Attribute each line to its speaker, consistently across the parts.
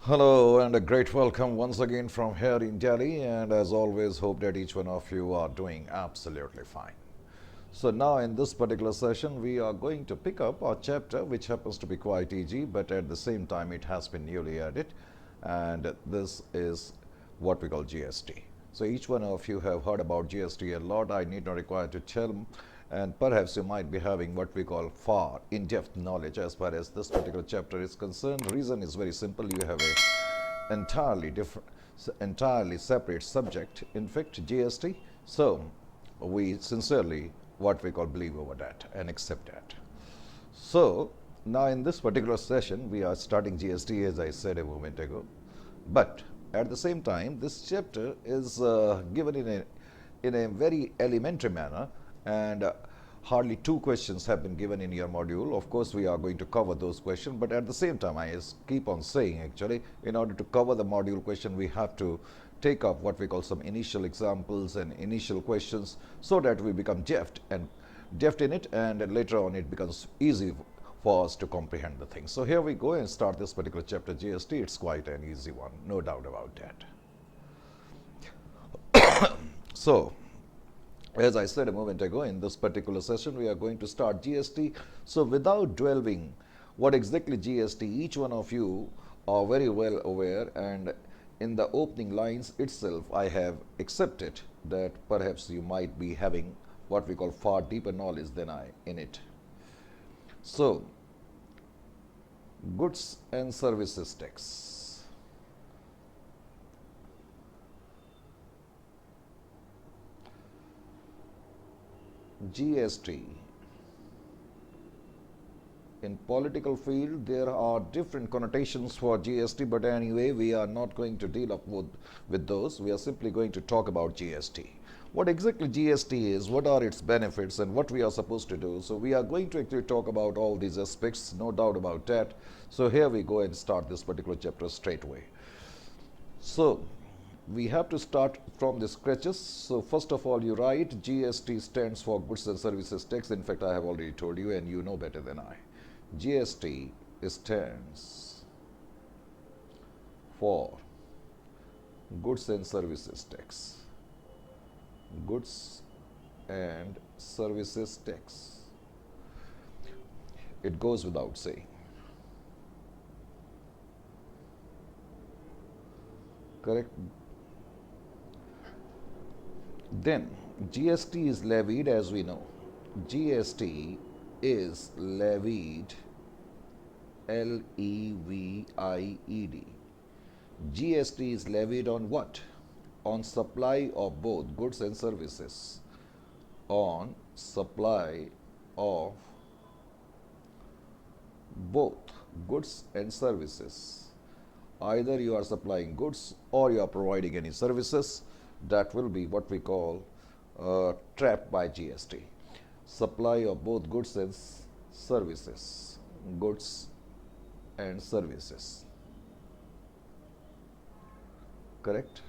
Speaker 1: Hello and a great welcome once again from here in Delhi, and as always hope that each one of you are doing absolutely fine. So now in this particular session we are going to pick up our chapter which happens to be quite easy, but at the same time it has been newly added, and this is what we call GST. So each one of you have heard about GST a lot. I need not require to tell, and perhaps you might be having what we call far in-depth knowledge as far as this particular chapter is concerned. The reason is very simple. You have a entirely different, entirely separate subject, in fact GST. So we sincerely what we call believe over that and accept that. So now in this particular session we are starting GST as I said a moment ago, but at the same time this chapter is given in a very elementary manner, and hardly two questions have been given in your module. Of course we are going to cover those questions, but at the same time I keep on saying, actually in order to cover the module question we have to take up what we call some initial examples and initial questions, so that we become deft in it, and later on it becomes easy for us to comprehend the thing. So here we go and start this particular chapter GST. It's quite an easy one, no doubt about that. So as I said a moment ago, in this particular session we are going to start GST. So without delving what exactly GST, each one of you are very well aware, and in the opening lines itself I have accepted that perhaps you might be having what we call far deeper knowledge than I in it. So goods and services tax. GST. In political field there are different connotations for GST, but anyway we are not going to deal up with those. We are simply going to talk about GST. What exactly GST is, what are its benefits, and what we are supposed to do. So we are going to actually talk about all these aspects, no doubt about that. So here we go and start this particular chapter straight away. So we have to start from the scratches. So first of all you write GST stands for goods and services tax. In fact I have already told you and you know better than I. GST stands for goods and services tax. Goods and services tax. It goes without saying. Correct? Then GST is levied, as we know. GST is levied, L-E-V-I-E-D. GST is levied on what? On supply of both goods and services. On supply of both goods and services. Either you are supplying goods or you are providing any services, that will be what we call trapped by GST. Supply of both goods and services. Goods and services. Correct?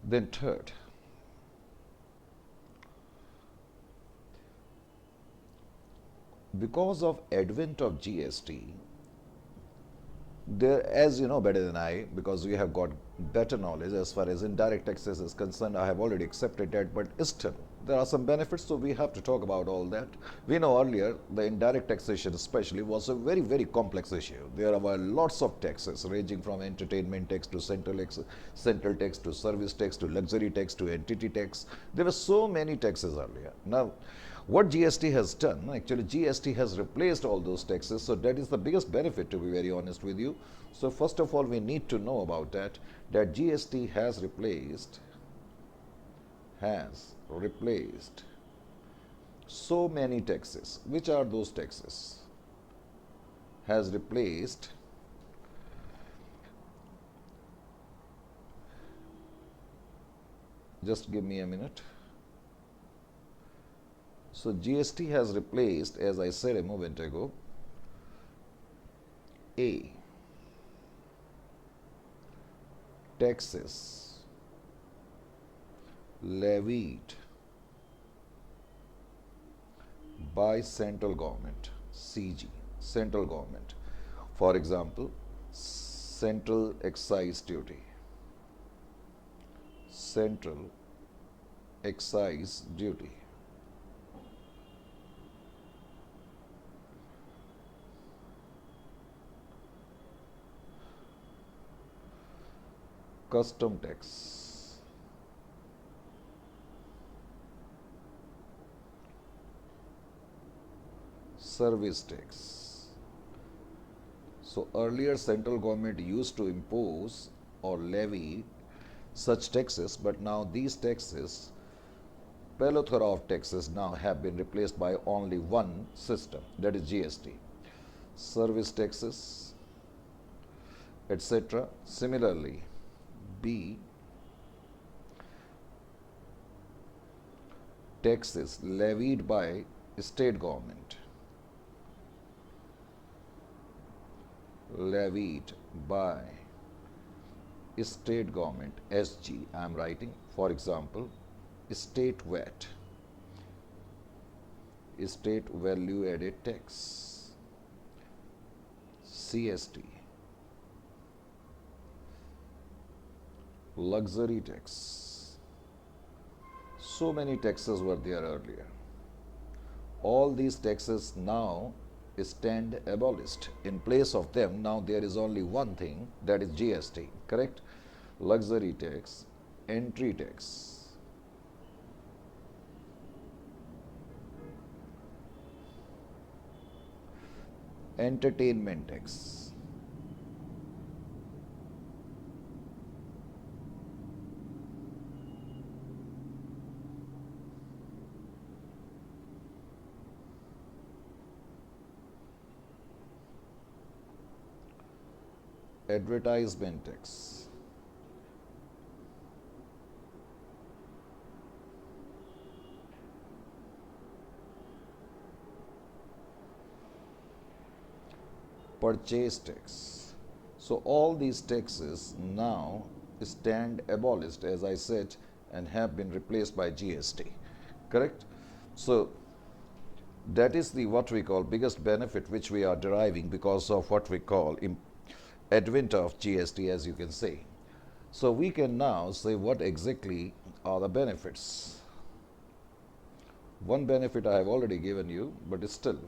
Speaker 1: Then third, because of advent of GST, there, as you know better than I, because we have got better knowledge as far as indirect taxes is concerned, I have already accepted that, but still there are some benefits, so we have to talk about all that. We know earlier the indirect taxation especially was a very, very complex issue. There were lots of taxes ranging from entertainment tax to central tax to service tax to luxury tax to entity tax. There were so many taxes earlier. Now what GST has done, actually GST has replaced all those taxes, so that is the biggest benefit, to be very honest with you. So first of all we need to know about that GST has replaced so many taxes. Which are those taxes? Has replaced just give me a minute. So GST has replaced, as I said a moment ago, A, taxes levied by central government, CG, central government. For example, central excise duty, central excise duty, custom tax, service tax. So earlier central government used to impose or levy such taxes, but now these taxes, plethora of taxes now have been replaced by only one system, that is GST. Service taxes, etc. Similarly, B, taxes levied by state government, levied by state government, SG I am writing. For example, state VAT, state value added tax, CST, luxury tax. So many taxes were there earlier. All these taxes now stand abolished. In place of them, now there is only one thing, that is GST, correct? Luxury tax, entry tax, entertainment tax, advertisement tax, purchase tax. So all these taxes now stand abolished, as I said, and have been replaced by GST, correct? So that is the what we call biggest benefit which we are deriving because of what we call advent of GST, as you can say. So we can now say what exactly are the benefits. One benefit I have already given you, but still,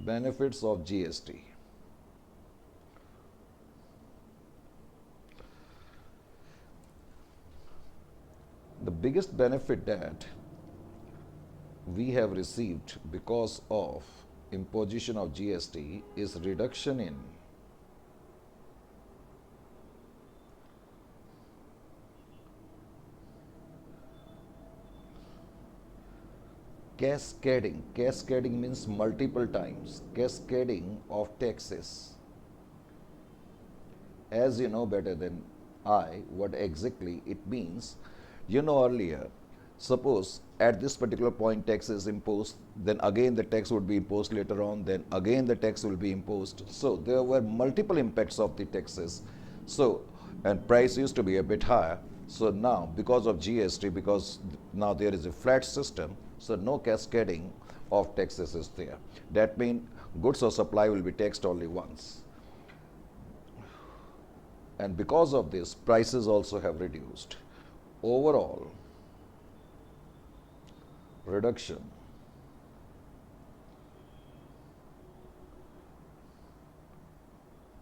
Speaker 1: benefits of GST. The biggest benefit that we have received because of imposition of GST is reduction in cascading. Cascading means multiple times. Cascading of taxes. As you know better than I what exactly it means. You know earlier, suppose at this particular point tax is imposed, then again the tax would be imposed later on, then again the tax will be imposed. So there were multiple impacts of the taxes. So, and price used to be a bit higher. So now because of GST, because now there is a flat system, so no cascading of taxes is there. That means goods or supply will be taxed only once. And because of this, prices also have reduced. Overall, reduction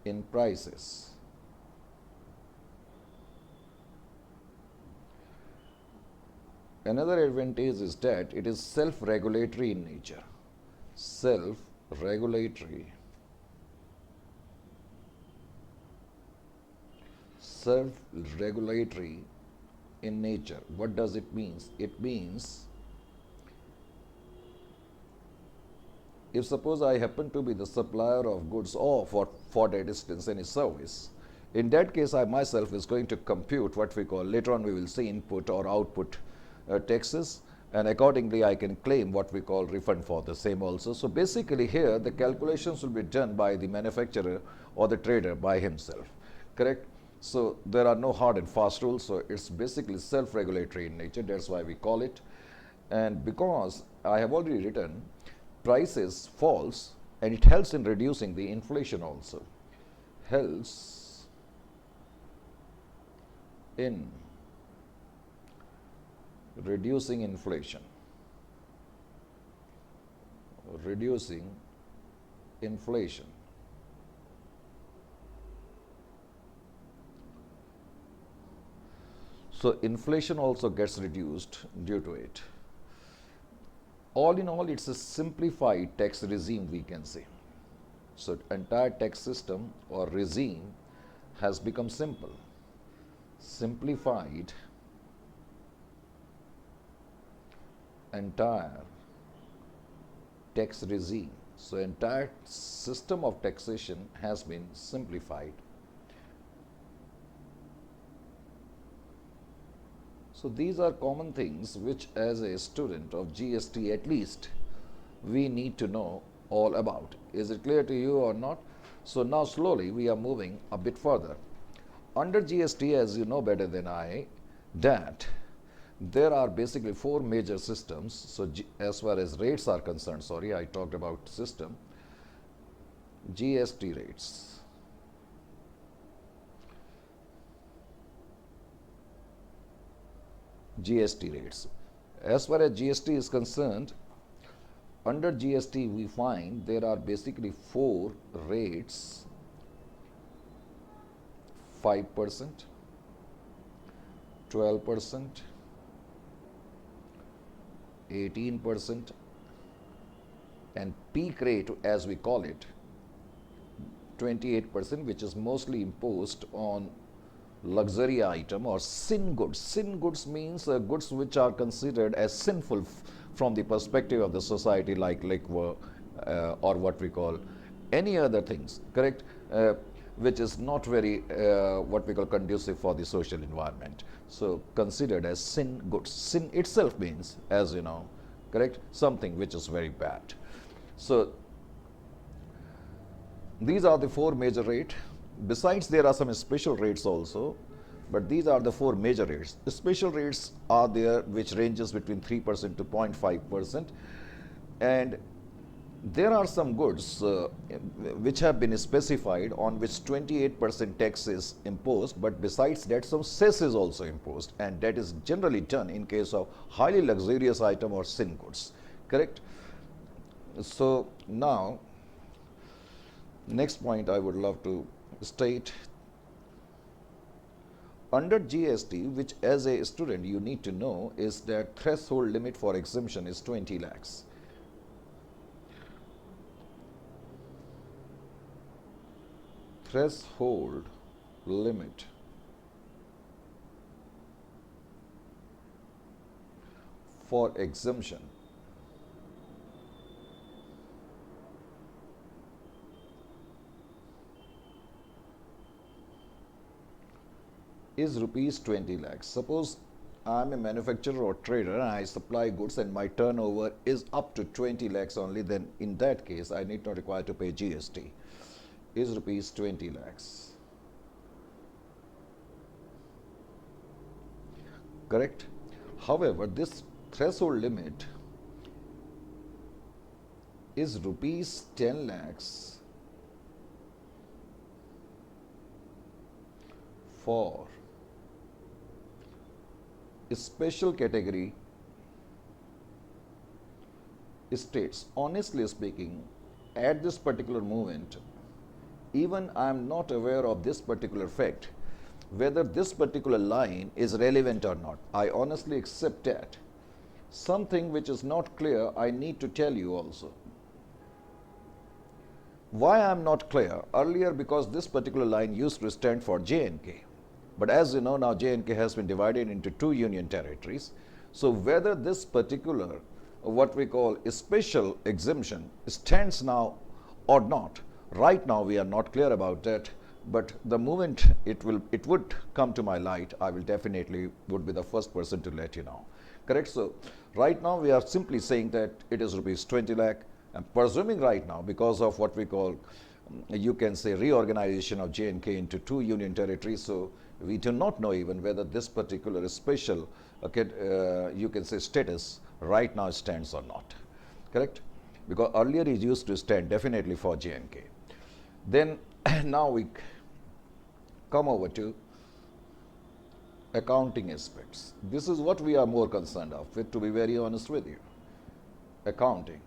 Speaker 1: in prices. Another advantage is that it is self-regulatory in nature. Self-regulatory. Self-regulatory in nature. What does it mean? It means if suppose I happen to be the supplier of goods or for that instance any service, in that case I myself is going to compute what we call, later on we will say input or output taxes, and accordingly I can claim what we call refund for the same also. So basically here the calculations will be done by the manufacturer or the trader by himself, correct? So there are no hard and fast rules, so it's basically self-regulatory in nature, that's why we call it. And because I have already written prices falls, and it helps in reducing the inflation also, helps in reducing inflation, reducing inflation. So inflation also gets reduced due to it. All in all, it's a simplified tax regime, we can say. So entire tax system or regime has become simple. Simplified entire tax regime. So entire system of taxation has been simplified. So these are common things which as a student of GST at least we need to know all about. Is it clear to you or not? So now slowly we are moving a bit further. Under GST, as you know better than I, that there are basically four major systems. So as far as rates are concerned, sorry, I talked about system, GST rates. GST rates. As far as GST is concerned, under GST we find there are basically four rates: 5%, 12%, 18%, and peak rate, as we call it, 28%, which is mostly imposed on luxury item or sin goods. Sin goods means goods which are considered as sinful from the perspective of the society, like liquor or what we call any other things, correct, which is not very what we call conducive for the social environment. So considered as sin goods. Sin itself means, as you know, correct, something which is very bad. So these are the four major rates. Besides, there are some special rates also, but these are the four major rates. The special rates are there, which ranges between 3% to 0.5%, and there are some goods which have been specified on which 28% tax is imposed, but besides that some cess is also imposed, and that is generally done in case of highly luxurious item or sin goods, correct? So now, next point I would love to state, under GST, which as a student you need to know, is that threshold limit for exemption is 20 lakhs. Threshold limit for exemption is rupees 20 lakhs. Suppose I am a manufacturer or trader and I supply goods and my turnover is up to 20 lakhs only, then in that case I need not require to pay GST. Is rupees 20 lakhs. Correct? However, this threshold limit is rupees 10 lakhs for a special category states. Honestly speaking, at this particular moment, even I am not aware of this particular fact, whether this particular line is relevant or not. I honestly accept that. Something which is not clear, I need to tell you also. Why I am not clear? Earlier, because this particular line used to stand for J&K. But as you know, now J&K has been divided into 2 union territories. So whether this particular, what we call a special exemption, stands now or not, right now we are not clear about that. but the moment it would come to my light, I will definitely would be the first person to let you know. Correct? So right now we are simply saying that it is rupees 20 lakh. I'm presuming right now, because of what we call, you can say, reorganization of J&K into two union territories. So we do not know even whether this particular special, you can say, status right now stands or not. Correct? Because earlier it used to stand definitely for J&K. Then now we come over to accounting aspects. This is what we are more concerned of with, to be very honest with you. Accounting.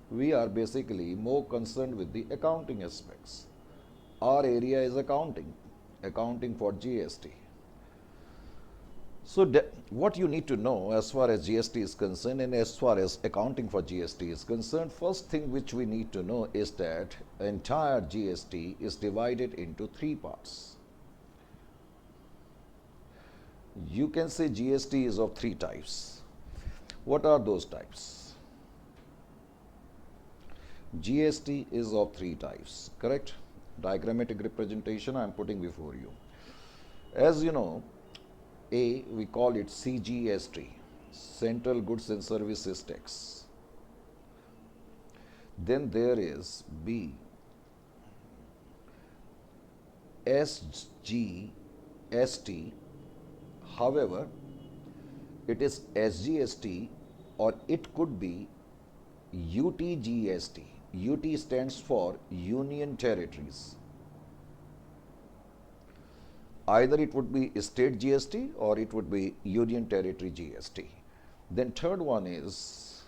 Speaker 1: We are basically more concerned with the accounting aspects. Our area is accounting for GST. So what you need to know as far as GST is concerned and as far as accounting for GST is concerned, first thing which we need to know is that entire GST is divided into three parts. You can say GST is of three types. What are those types? GST is of three types, correct? Diagrammatic representation I am putting before you. As you know, A, we call it CGST, Central Goods and Services Tax. Then there is B, SGST. However, it is SGST or it could be UTGST. UT stands for Union Territories. Either it would be state GST or it would be Union Territory GST. Then third one is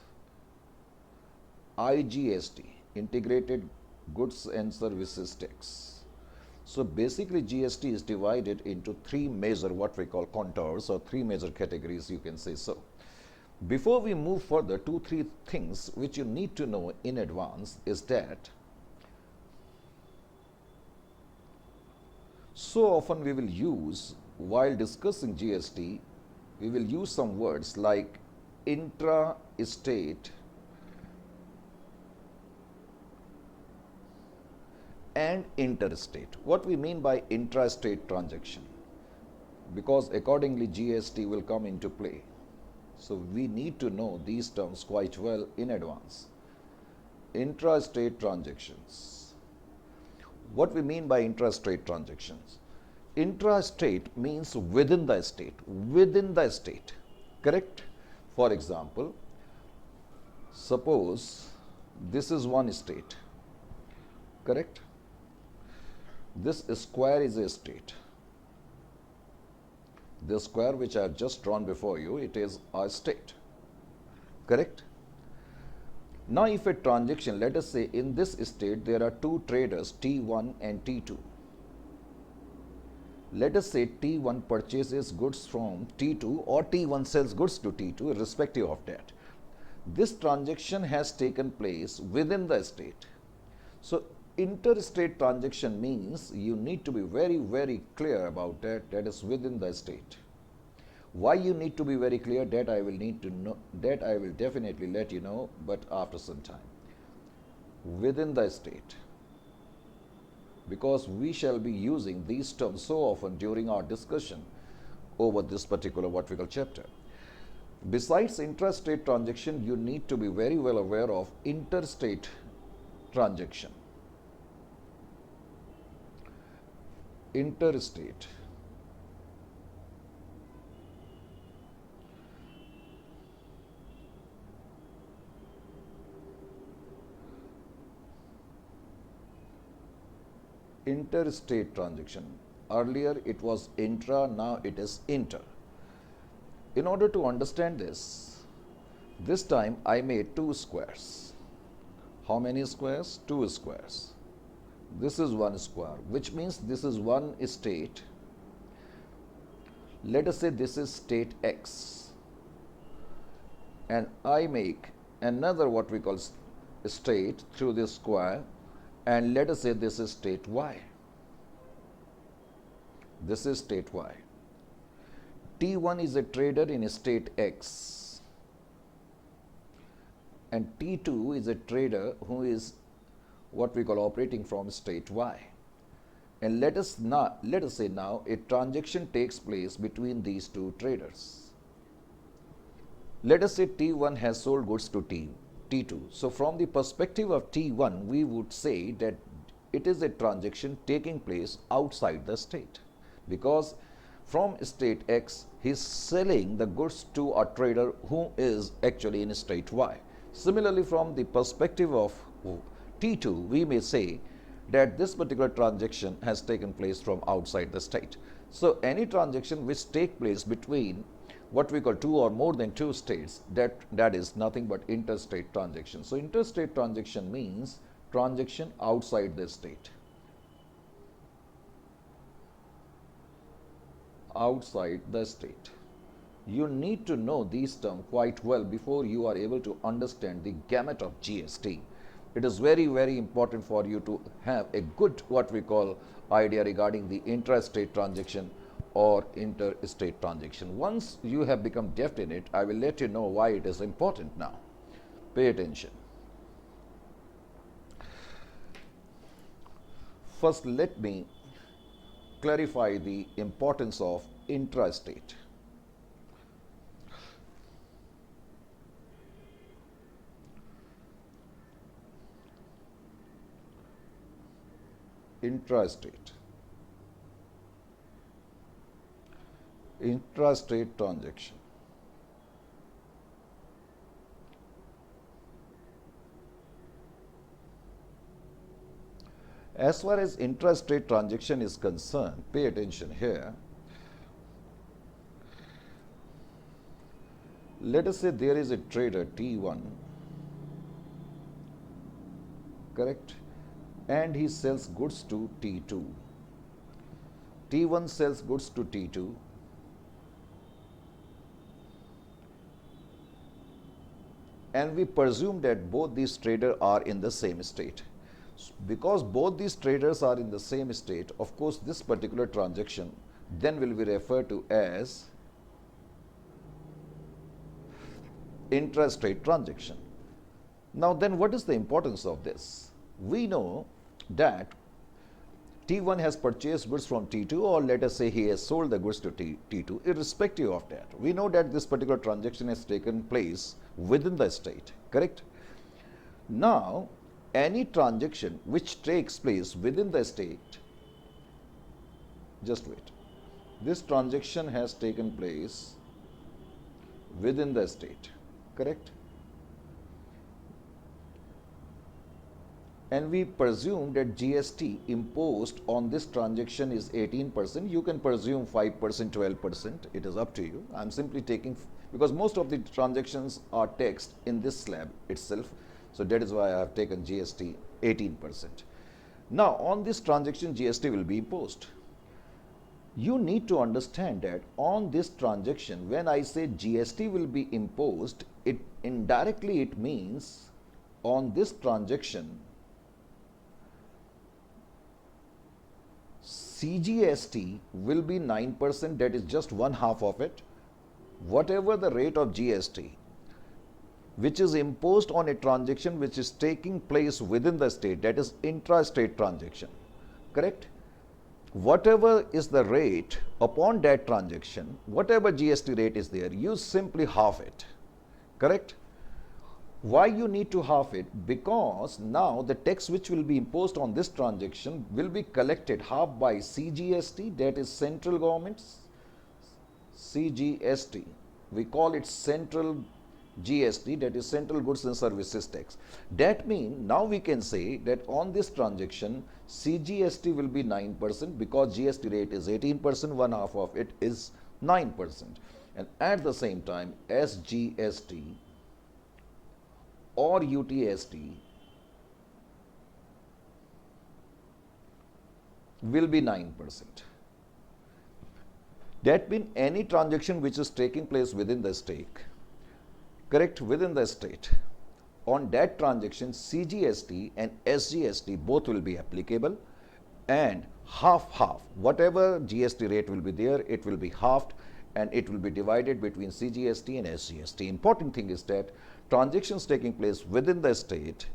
Speaker 1: IGST, Integrated Goods and Services Tax. So basically GST is divided into three major, what we call contours, or three major categories, you can say so. Before we move further, 2-3 things which you need to know in advance is that so often we will use, while discussing GST, we will use some words like intra-state and interstate. What we mean by intra-state transaction? Because accordingly GST will come into play. So we need to know these terms quite well in advance. Intra-state transactions. What we mean by intra-state transactions? Intra-state means within the state. Within the state. Correct? For example, suppose this is one state. Correct? This square is a state. The square which I have just drawn before you, it is a state. Correct? Now if a transaction, let us say in this state there are two traders, T1 and T2. Let us say T1 purchases goods from T2 or T1 sells goods to T2 irrespective of that. This transaction has taken place within the state. So interstate transaction means you need to be very, very clear about that, that is within the state. Why you need to be very clear, that I will need to know, that I will definitely let you know, but after some time. Within the state. Because we shall be using these terms so often during our discussion over this particular what we call chapter. Besides intrastate transaction, you need to be very well aware of interstate transaction. Interstate. Interstate transaction. Earlier it was intra, now it is inter. In order to understand this time I made two squares. How many squares? Two squares. This is one square, which means this is one state. Let us say this is state X. And I make another what we call state through this square, and let us say this is state Y. This is state Y. T1 is a trader in state X. And T2 is a trader who is what we call operating from state Y. And let us say now a transaction takes place between these two traders. Let us say T1 has sold goods to T2. So from the perspective of T1, we would say that it is a transaction taking place outside the state, because from state X, he is selling the goods to a trader who is actually in state Y. Similarly, from the perspective of T2, we may say that this particular transaction has taken place from outside the state. So any transaction which take place between what we call two or more than two states, that is nothing but interstate transaction. So interstate transaction means transaction outside the state. Outside the state. You need to know these terms quite well before you are able to understand the gamut of GST. It is very, very important for you to have a good, what we call, idea regarding the intrastate transaction or interstate transaction. Once you have become deft in it, I will let you know why it is important now. Pay attention. First, let me clarify the importance of intrastate. Intrastate transaction. As far as intrastate transaction is concerned, pay attention here. Let us say there is a trader T1, correct? And he sells goods to T2. T1 sells goods to T2. And we presume that both these traders are in the same state. Because both these traders are in the same state, of course, this particular transaction then will be referred to as intrastate transaction. Now then, what is the importance of this? We know that T1 has purchased goods from T2, or let us say he has sold the goods to T2. Irrespective of that, we know that this particular transaction has taken place within the state, correct? Now, any transaction which takes place within the state, just wait, this transaction has taken place within the state, correct? And we presume that GST imposed on this transaction is 18%. You can presume 5%, 12%. It is up to you. I'm simply taking, because most of the transactions are taxed in this slab itself. So that is why I have taken GST 18%. Now, on this transaction, GST will be imposed. You need to understand that on this transaction, when I say GST will be imposed, it indirectly it means on this transaction, CGST will be 9%, that is just one half of it. Whatever the rate of GST which is imposed on a transaction which is taking place within the state, that is intrastate transaction, correct? Whatever is the rate upon that transaction, whatever GST rate is there, you simply half it, correct? Why you need to half it? Because now the tax which will be imposed on this transaction will be collected half by CGST, that is central government's CGST. We call it central GST, that is central goods and services tax. That means now we can say that on this transaction CGST will be 9% because GST rate is 18%, one half of it is 9%. And at the same time SGST or UTST will be 9%. That means any transaction which is taking place within the state, correct, within the state, on that transaction CGST and SGST both will be applicable, and half, whatever GST rate will be there, it will be halved and it will be divided between CGST and SGST. Important thing is that transactions taking place within the state,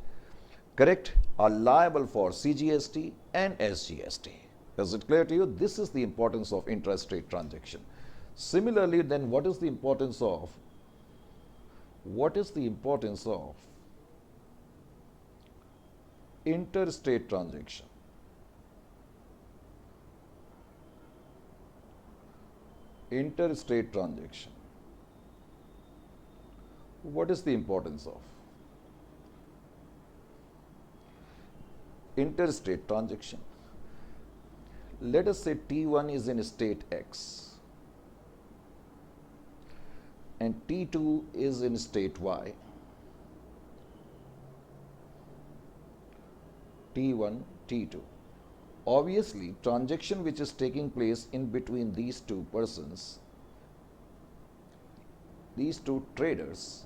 Speaker 1: correct, are liable for CGST and SGST. Is it clear to you? This is the importance of intrastate transaction. Similarly, then what is the importance of interstate transaction? Interstate transaction. What is the importance of interstate transaction? Let us say T1 is in state X and T2 is in state Y. T1, T2. Obviously, transaction which is taking place in between these two persons, these two traders,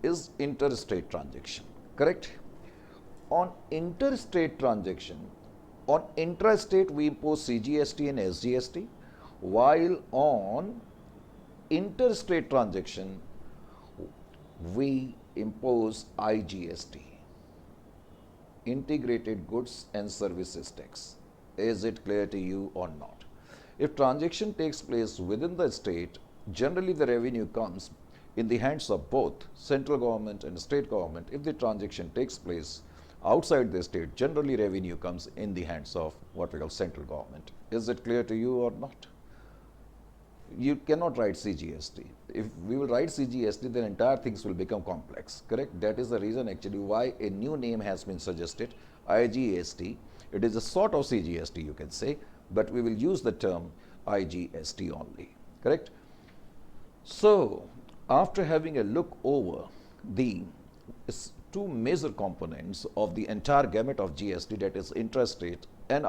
Speaker 1: is interstate transaction, correct? On interstate transaction, on intrastate we impose CGST and SGST, while on interstate transaction we impose IGST, integrated goods and services tax. Is it clear to you or not? If transaction takes place within the state, generally the revenue comes in the hands of both central government and state government. If the transaction takes place outside the state, generally revenue comes in the hands of what we call central government. Is it clear to you or not? You cannot write CGST. If we will write CGST, then entire things will become complex, correct? That is the reason actually why a new name has been suggested, IGST. It is a sort of CGST, you can say, but we will use the term IGST only, correct? So, after having a look over the two major components of the entire gamut of GST, that is intrastate and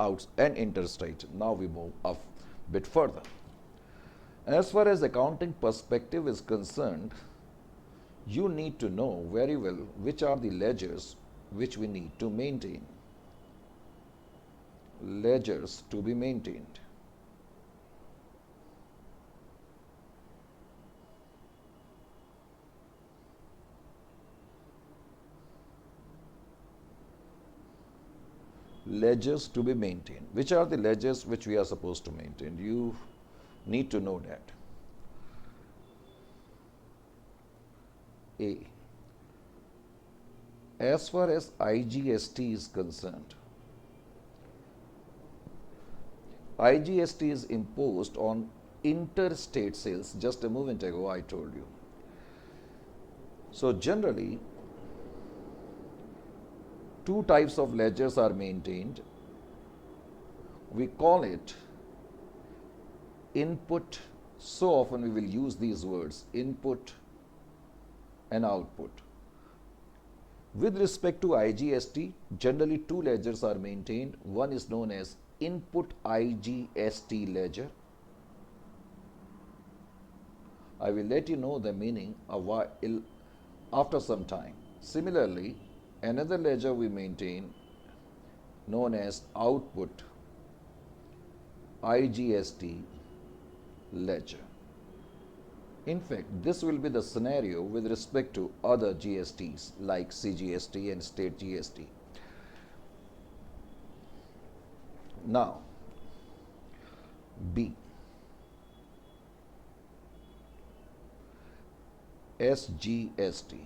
Speaker 1: interstate, now we move a bit further. As far as accounting perspective is concerned, you need to know very well which are the ledgers which we need to maintain. Ledgers to be maintained. Ledgers to be maintained. Which are the ledgers which we are supposed to maintain? You need to know that. A. As far as IGST is concerned, IGST is imposed on interstate sales. Just a moment ago I told you. So generally, two types of ledgers are maintained. We call it input. So often we will use these words, input and output. With respect to IGST, generally two ledgers are maintained. One is known as input IGST ledger. I will let you know the meaning a while after some time. Similarly, another ledger we maintain known as output IGST ledger. In fact, this will be the scenario with respect to other GSTs like CGST and state GST. Now, B. SGST.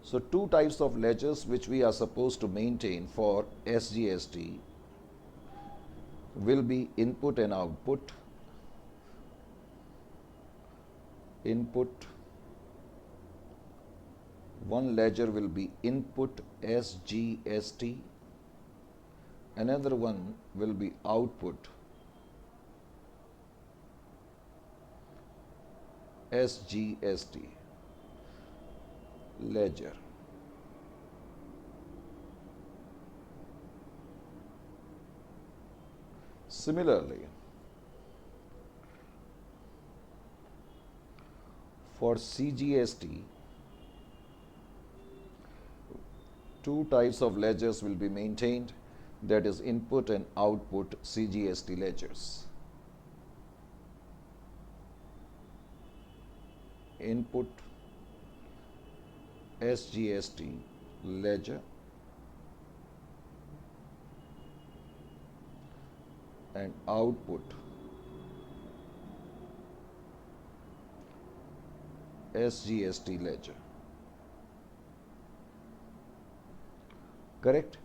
Speaker 1: So, two types of ledgers which we are supposed to maintain for SGST will be input and output. Input, one ledger will be input SGST, another one will be output SGST ledger. Similarly, for CGST, two types of ledgers will be maintained, that is input and output CGST ledgers. Input SGST ledger, and output SGST ledger. Correct?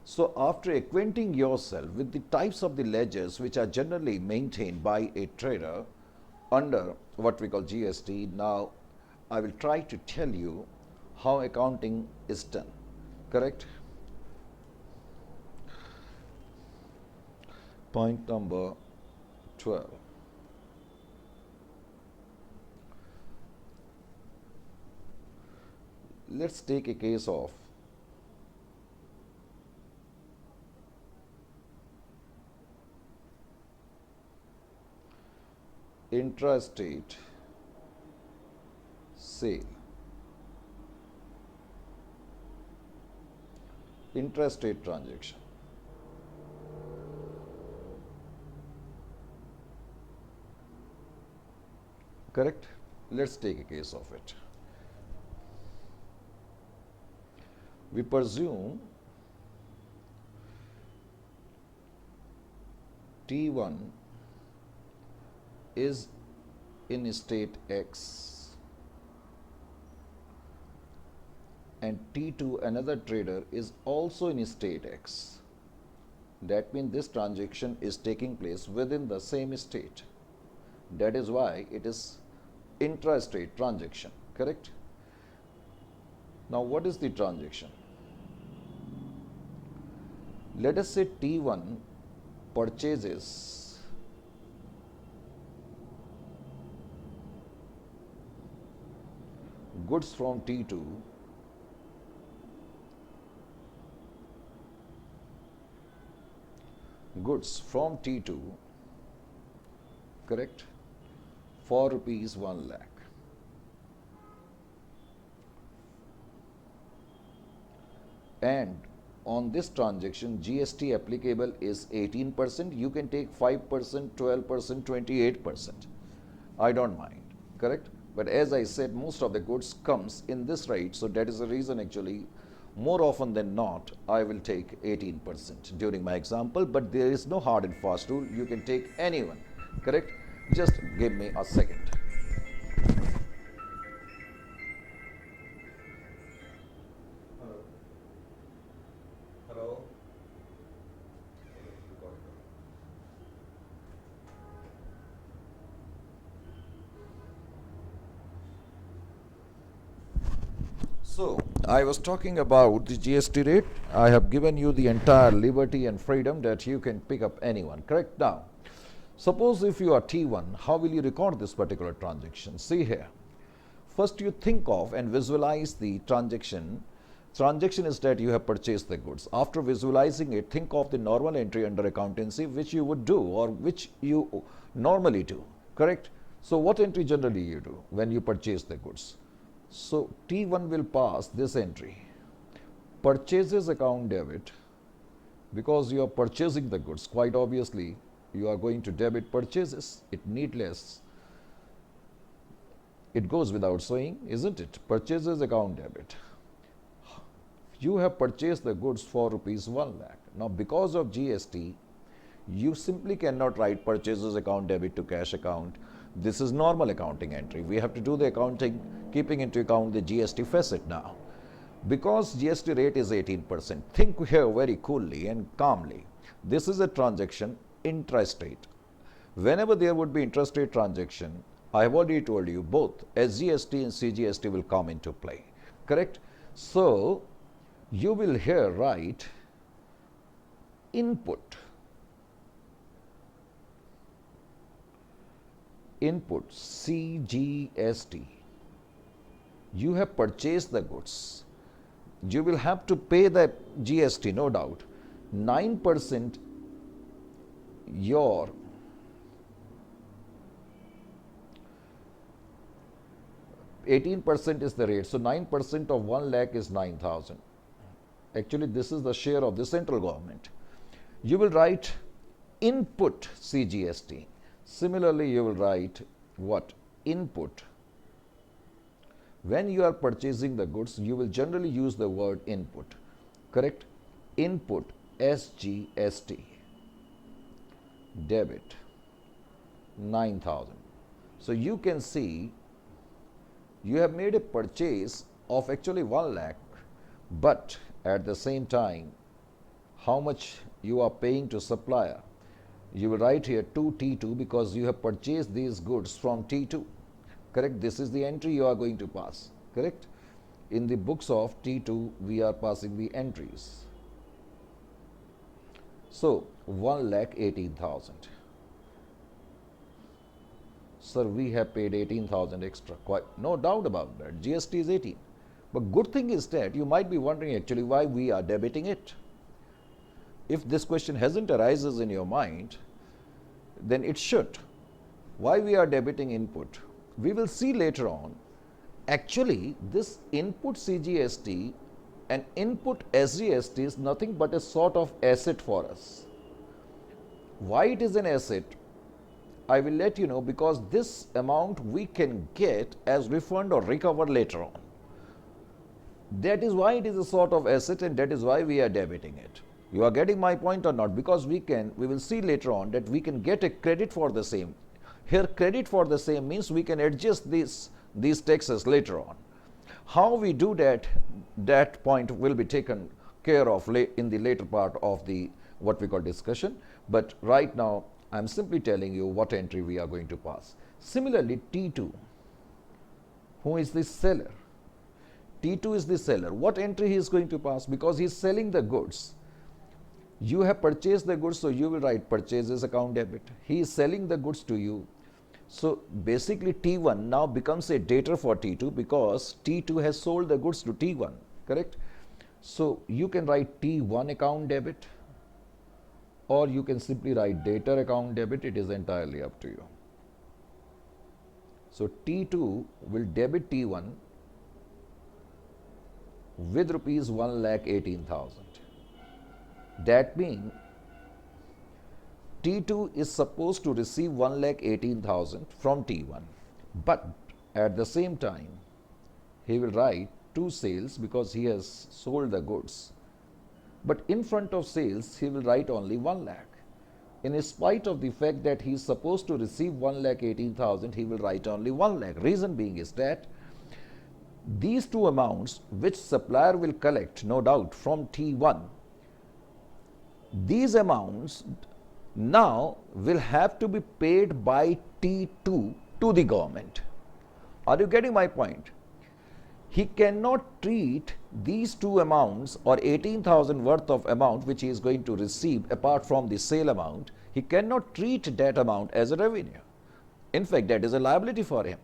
Speaker 1: So after acquainting yourself with the types of the ledgers which are generally maintained by a trader under what we call GST, now I will try to tell you how accounting is done. Correct? Point number 12. Let's take a case of intrastate sale. Intrastate transaction. Correct? Let's take a case of it. We presume T1 is in state X and T2, another trader, is also in state X. That means this transaction is taking place within the same state. That is why it is intrastate transaction. Correct? Now what is the transaction? Let us say T1 purchases goods from T2 correct, for rupees 1 lakh. And on this transaction, GST applicable is 18%. You can take 5%, 12%, 28%. I don't mind, correct? But as I said, most of the goods comes in this rate. So that is the reason actually, more often than not, I will take 18% during my example. But there is no hard and fast rule. You can take anyone, correct? Just give me a second. Hello. So, I was talking about the GST rate. I have given you the entire liberty and freedom that you can pick up anyone, correct? Now, suppose if you are T1, how will you record this particular transaction? See here. First, you think of and visualize the transaction. Transaction is that you have purchased the goods. After visualizing it, think of the normal entry under accountancy which you would do or which you normally do, correct? So, what entry generally you do when you purchase the goods? So, T1 will pass this entry, purchases account debit, because you are purchasing the goods. Quite obviously, you are going to debit purchases. It needless. It goes without saying, isn't it? Purchases account debit. You have purchased the goods for rupees 1 lakh. Now, because of GST, you simply cannot write purchases account debit to cash account. This is normal accounting entry. We have to do the accounting keeping into account the GST facet now. Because GST rate is 18%, think here very coolly and calmly. This is a transaction intrastate. Whenever there would be intrastate transaction, I have already told you both SGST and CGST will come into play. Correct? So, you will here write input CGST. You have purchased the goods. You will have to pay that GST, no doubt. 9% your 18% is the rate. So 9% of 1 lakh is 9,000. Actually, this is the share of the central government. You will write input CGST. Similarly, you will write what? Input. When you are purchasing the goods, you will generally use the word input. Correct? Input SGST. debit 9,000. So you can see you have made a purchase of actually 1 lakh, but at the same time, how much you are paying to supplier? You will write here to T2 because you have purchased these goods from T2. Correct? This is the entry you are going to pass. Correct? In the books of T2, we are passing the entries. So 1,18,000. Sir, we have paid 18,000 extra. Quite no doubt about that. GST is 18. But good thing is that you might be wondering actually why we are debiting it. If this question hasn't arises in your mind, then it should. Why we are debiting input? We will see later on. Actually, this input CGST and input SGST is nothing but a sort of asset for us. Why it is an asset? I will let you know, because this amount we can get as refund or recover later on. That is why it is a sort of asset, and that is why we are debiting it. You are getting my point or not? Because we will see later on that we can get a credit for the same. Here, credit for the same means we can adjust these taxes later on. How we do that, that point will be taken care of in the later part of the what we call discussion. But right now, I am simply telling you what entry we are going to pass. Similarly, T2, who is the seller? T2 is the seller. What entry he is going to pass? Because he is selling the goods. You have purchased the goods, so you will write purchases account debit. He is selling the goods to you. So basically T1 now becomes a debtor for T2 because T2 has sold the goods to T1, correct? So you can write T1 account debit, or you can simply write debtor account debit. It is entirely up to you. So T2 will debit T1 with rupees 1,18,000. That means T2 is supposed to receive 1,18,000 from T1, but at the same time, he will write to sales because he has sold the goods. But in front of sales, he will write only 1 lakh. In spite of the fact that he is supposed to receive 1,18,000, he will write only 1 lakh. Reason being is that these two amounts which supplier will collect, no doubt, from T1, these amounts now will have to be paid by T2 to the government. Are you getting my point? He cannot treat these two amounts or 18,000 worth of amount which he is going to receive apart from the sale amount, he cannot treat that amount as a revenue. In fact, that is a liability for him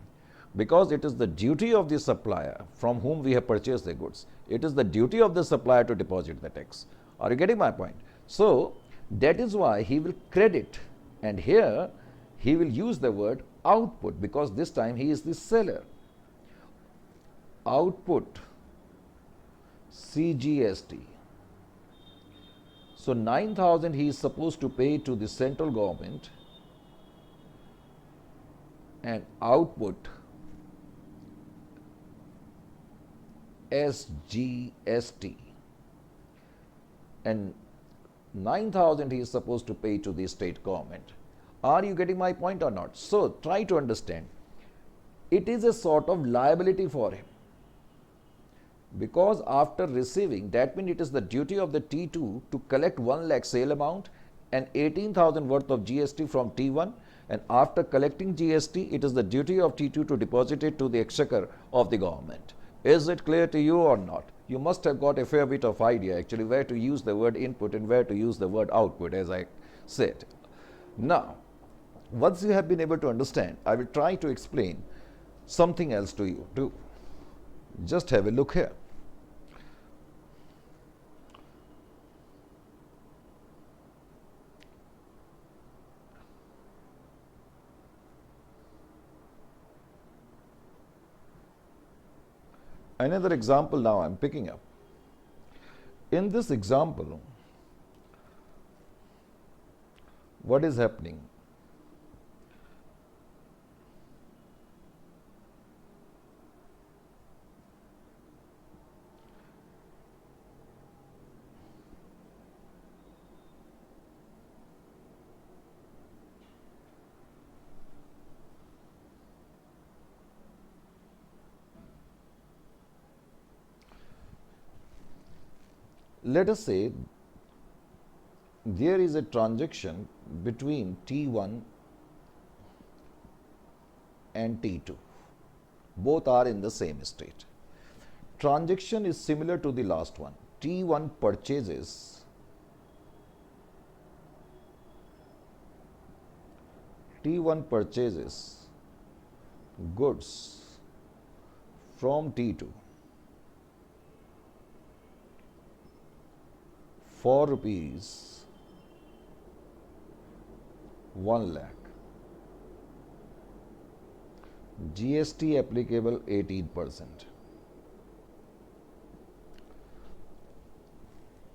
Speaker 1: because it is the duty of the supplier from whom we have purchased the goods. It is the duty of the supplier to deposit the tax. Are you getting my point? So that is why he will credit, and here he will use the word output because this time he is the seller. Output CGST. So 9,000 he is supposed to pay to the central government, and output SGST, and 9,000 he is supposed to pay to the state government. Are you getting my point or not? So try to understand. It is a sort of liability for him because after receiving, that means it is the duty of the T2 to collect 1 lakh sale amount and 18,000 worth of GST from T1, and after collecting GST, it is the duty of T2 to deposit it to the exchequer of the government. Is it clear to you or not? You must have got a fair bit of idea actually where to use the word input and where to use the word output, as I said. Now, once you have been able to understand, I will try to explain something else to you too. Just have a look here. Another example now I am picking up. In this example, what is happening? let us say there is a transaction between T1 and T2. Both are in the same state. Transaction is similar to the last one. T1 purchases goods from T2 for rupees 1 lakh. GST applicable 18%.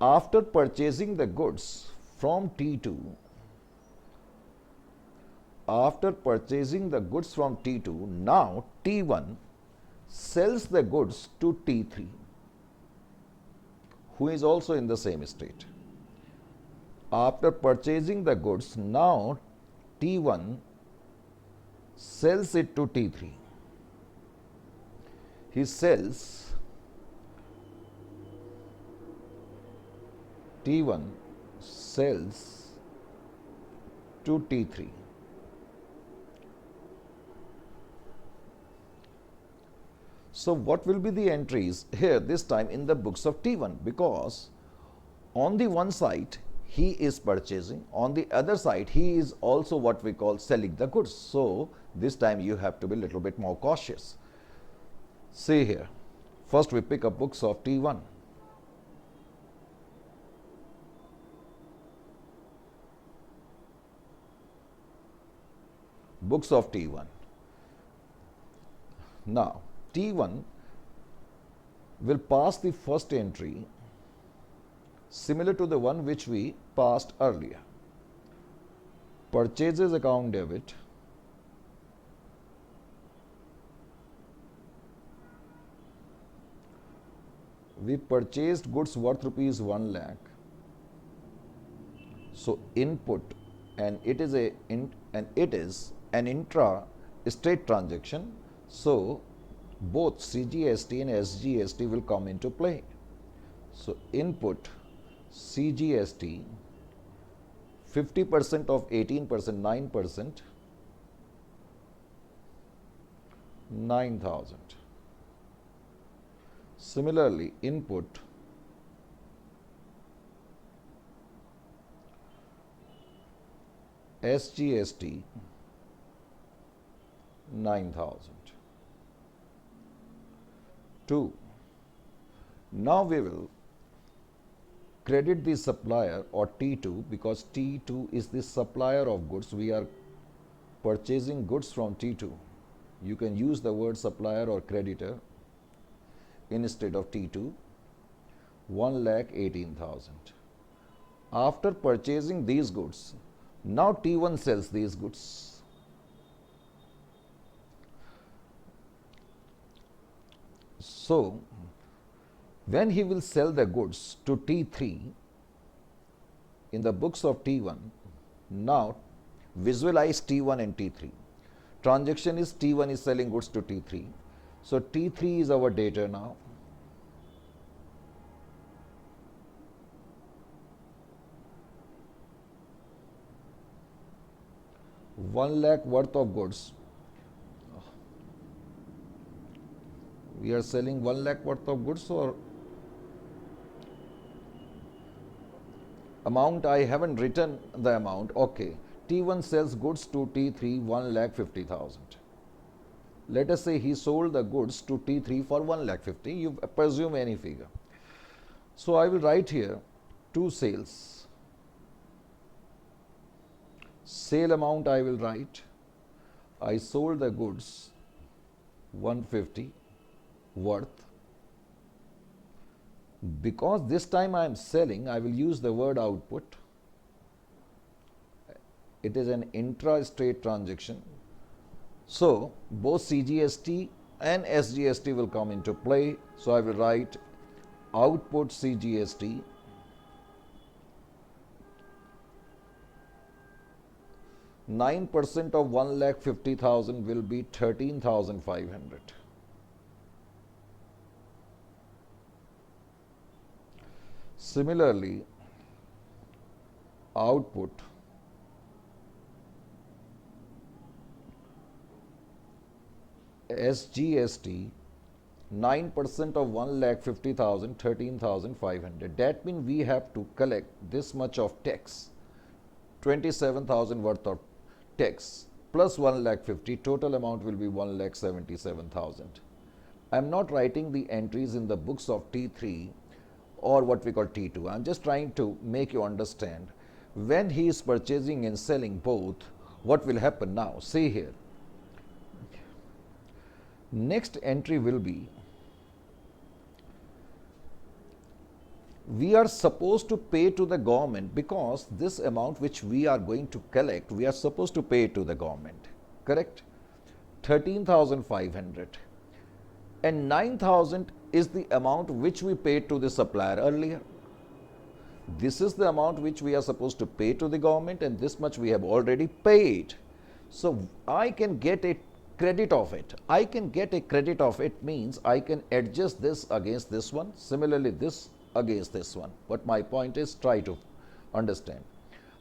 Speaker 1: After purchasing the goods from T2, now T1 sells the goods to T3, who is also in the same state. After purchasing the goods, now T1 sells it to T3. T1 sells to T3. So what will be the entries here this time in the books of T1? Because on the one side he is purchasing, on the other side he is also what we call selling the goods. So this time you have to be a little bit more cautious. See here, first we pick up books of T1. Books of T1. Now T1 will pass the first entry similar to the one which we passed earlier. Purchases account debit, we purchased goods worth rupees 1 lakh. So input, and it is an intra-state transaction. So both CGST and SGST will come into play. So input CGST 50% of 18%, 9%, 9,000. Similarly, input SGST 9,000. 2. Now we will credit the supplier or T2, because T2 is the supplier of goods. We are purchasing goods from T2. You can use the word supplier or creditor instead of T2. 1,18,000. After purchasing these goods, now T1 sells these goods. So when he will sell the goods to T3 in the books of T1, now visualize T1 and T3. Transaction is T1 is selling goods to T3. So T3 is our debtor now. $1 lakh worth of goods. We are selling 1 lakh worth of goods, or amount I haven't written the amount. Okay, T1 sells goods to T3 1,50,000. Let us say he sold the goods to T3 for 1,50,000. You presume any figure. So I will write here two sales. Sale amount I will write. I sold the goods 150 worth. Because this time I am selling, I will use the word output. It is an intra-state transaction. So both CGST and SGST will come into play. So I will write output CGST %9 of 1,50,000 will be 13,500. Similarly, output SGST 9% of 1,50,000, 13,500. That means we have to collect this much of tax, 27,000 worth of tax plus 1,50,000, total amount will be 1,77,000. I am not writing the entries in the books of T3 or what we call T2. I am just trying to make you understand when he is purchasing and selling both, what will happen now. See here. Next entry will be, we are supposed to pay to the government because this amount which we are going to collect, we are supposed to pay to the government, correct? 13,500 and 9,000 is the amount which we paid to the supplier earlier. This is the amount which we are supposed to pay to the government, and this much we have already paid. So I can get a credit of it. I can get a credit of it means I can adjust this against this one, similarly this against this one. But my point is, try to understand.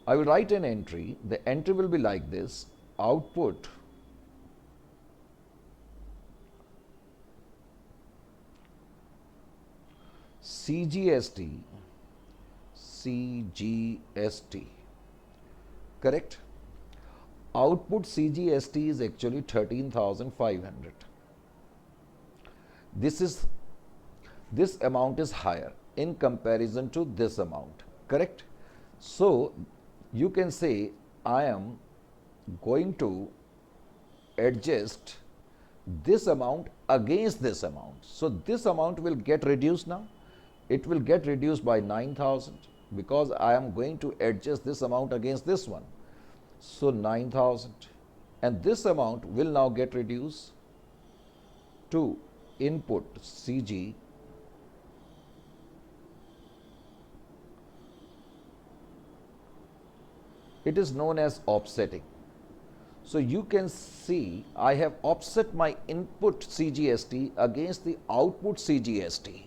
Speaker 1: I will write an entry. The entry will be like this: output CGST, correct? Output CGST is actually 13,500. This amount is higher in comparison to this amount, correct? So you can say I am going to adjust this amount against this amount. So this amount will get reduced now. It will get reduced by 9,000 because I am going to adjust this amount against this one. So 9,000, and this amount will now get reduced to input CG it is known as offsetting. So you can see I have offset my input CGST against the output CGST,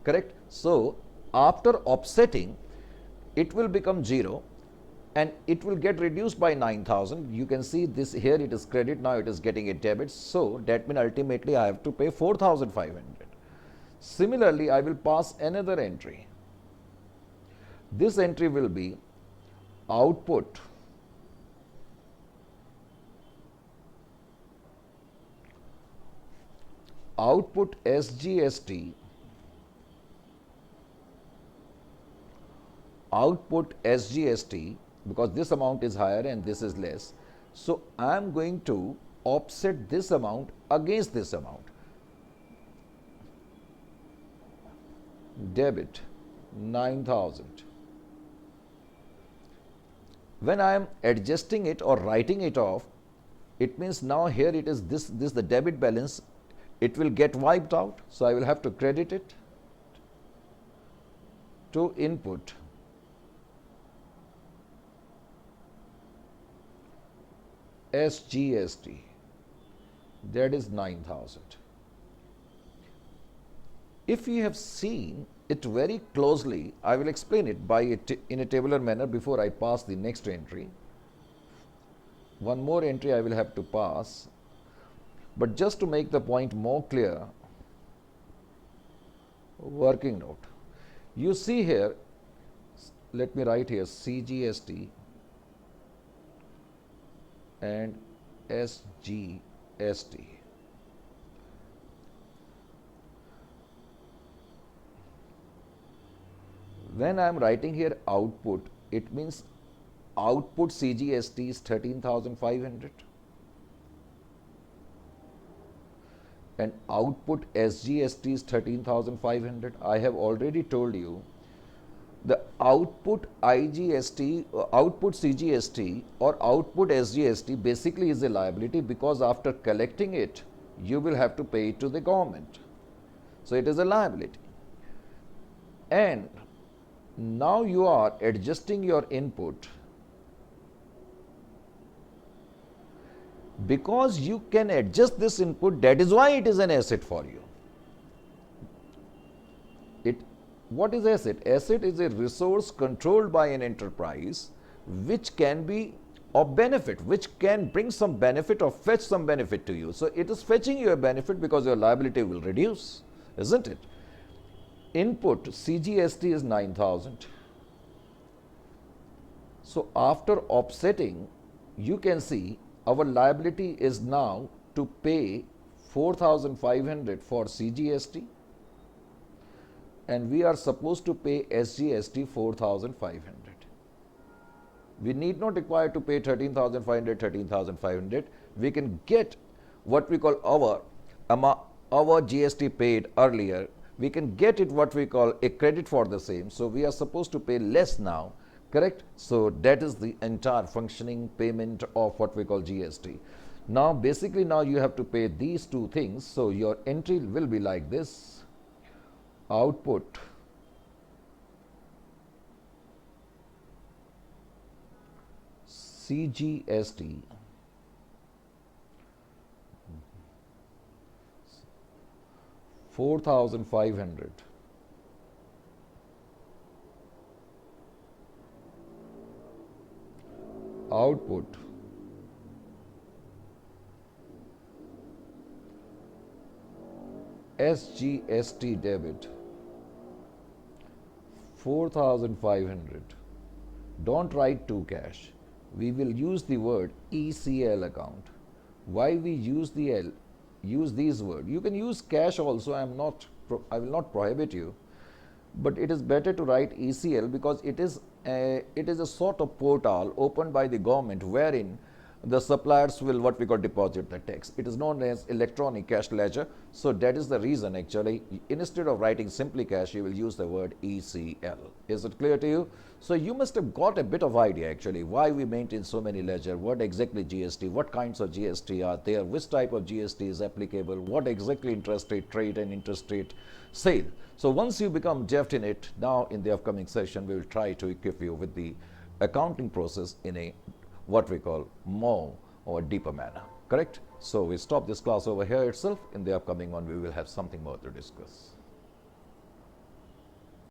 Speaker 1: correct? So after offsetting, it will become 0 and it will get reduced by 9,000. You can see this here, it is credit, now it is getting a debit. So that means ultimately I have to pay 4,500. Similarly, I will pass another entry. This entry will be output SGST, because this amount is higher and this is less. So I am going to offset this amount against this amount. Debit 9,000. When I am adjusting it or writing it off, it means now here it is this the debit balance, it will get wiped out. So I will have to credit it to input SGST, that is 9,000. If you have seen it very closely, I will explain it in a tabular manner before I pass the next entry. One more entry I will have to pass, but just to make the point more clear, working note. You see here, let me write here CGST and SGST. When I am writing here output, it means output CGST is 13,500 and output SGST is 13,500. I have already told you the output IGST, output CGST or output SGST basically is a liability, because after collecting it, you will have to pay it to the government. So it is a liability. And now you are adjusting your input because you can adjust this input. That is why it is an asset for you. what is asset? Asset is a resource controlled by an enterprise which can be of benefit, which can bring some benefit or fetch some benefit to you. So it is fetching you a benefit because your liability will reduce, isn't it? Input CGST is 9,000. So after offsetting, you can see our liability is now to pay 4,500 for CGST, and we are supposed to pay SGST 4,500. We need not require to pay 13,500, 13,500. We can get what we call our GST paid earlier. We can get it what we call a credit for the same. So we are supposed to pay less now, correct? So that is the entire functioning payment of what we call GST. Now basically now you have to pay these two things. So your entry will be like this: output CGST 4,500, output SGST debit 4,500. Don't write to cash. We will use the word ECL account. Why we use these words? You can use cash also. I will not prohibit you, but it is better to write ECL because it is a sort of portal opened by the government wherein the suppliers will what we call deposit the tax. It is known as electronic cash ledger. So that is the reason actually instead of writing simply cash, you will use the word ECL. Is it clear to you? So you must have got a bit of idea actually why we maintain so many ledger, what exactly GST, what kinds of GST are there, which type of GST is applicable, what exactly interest rate trade and interest rate sale. So once you become deft in it, now in the upcoming session we will try to equip you with the accounting process in a what we call more or deeper manner, correct? So we stop this class over here itself. In the upcoming one we will have something more to discuss.